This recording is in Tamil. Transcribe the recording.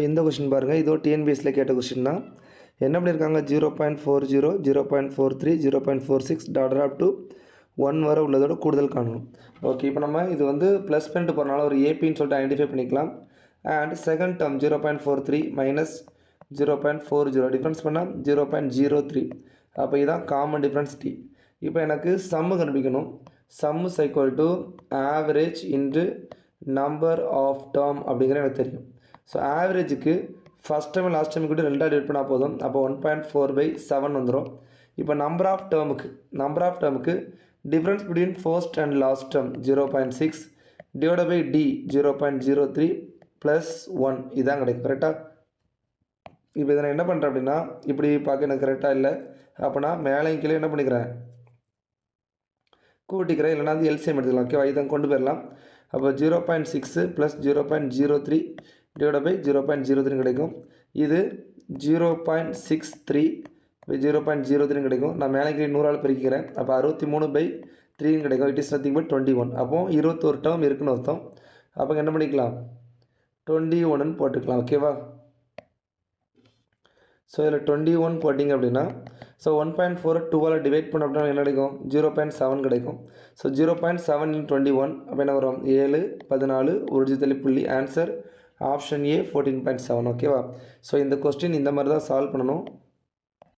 இந்த கொஸ்டின் பாருங்கள், இதோ டிஎன்பிஎஸ்சியில் கேட்ட கொஸ்டின் தான். என்ன பண்ணியிருக்காங்க, 0.40, 0.43, 0.46 டாட் அப் டு 1 வரை உள்ளதோட கூடுதல் காணணும். ஓகே, இப்போ நம்ம இது வந்து ப்ளஸ் பண்ணிட்டு போகிறனால ஒரு ஏபின்னு சொல்லிட்டு ஐடென்டிஃபை பண்ணிக்கலாம். And second term 0.43 minus 0.40 difference பண்ணால் 0.03. அப்போ இதுதான் காமன் டிஃப்ரென்ஸ் டி. இப்போ எனக்கு சம்மு கண்டுபிடிக்கணும். Sum is equal to average into number of term அப்படிங்கிற எனக்கு தெரியும். ஸோ ஆவரேஜுக்கு ஃபஸ்ட் டைம் லாஸ்ட் டைம் கூட 2 டிவைட் பண்ணால் போதும். அப்போ 1.4/7 வந்துடும். இப்போ நம்பர் ஆஃப் டேர்முக்கு difference between first and last term 0.6 divide by D 0.03 plus 1 இதான் கிடைக்கும். கரெக்டாக? இப்போ இதை நான் என்ன பண்ணுறேன் அப்படின்னா, இப்படி பார்க்க எனக்கு கரெக்டாக இல்லை. அப்போ நான் மேலேயும் கீழே என்ன பண்ணிக்கிறேன், கூட்டிக்கிறேன். இல்லைனா வந்து எல்சிஎம் எடுத்துக்கலாம். ஓகேவா? இதை கொண்டு போயிடலாம். அப்போ 0.6 ப்ளஸ் 0.03 டிவைட் பை 0.03 கிடைக்கும். இது 0.63 0.03 கிடைக்கும். நான் மேலே கீழே 100ஆல் பிரிக்கிறேன். அப்போ 63/3 கிடைக்கும். It is nothing but 21. அப்போ 21 டேர்ம் இருக்குன்னு அர்த்தம். அப்போ என்ன பண்ணிக்கலாம், 21ன்னு போட்டுக்கலாம். ஓகேவா? ஸோ இதில் 21 போட்டிங்க அப்படின்னா, ஸோ 1.4 2ஆல் டிவைட் பண்ண அப்படின்னா என்ன கிடைக்கும், 0.7 கிடைக்கும். ஸோ 0.7 × 21 அப்போ என்ன வரும், 7 14 ஒரு புள்ளி. Answer option A 14.7. ஓகேவா? ஸோ இந்த கொஸ்டின் இந்த மாதிரி தான் சால்வ் பண்ணணும்.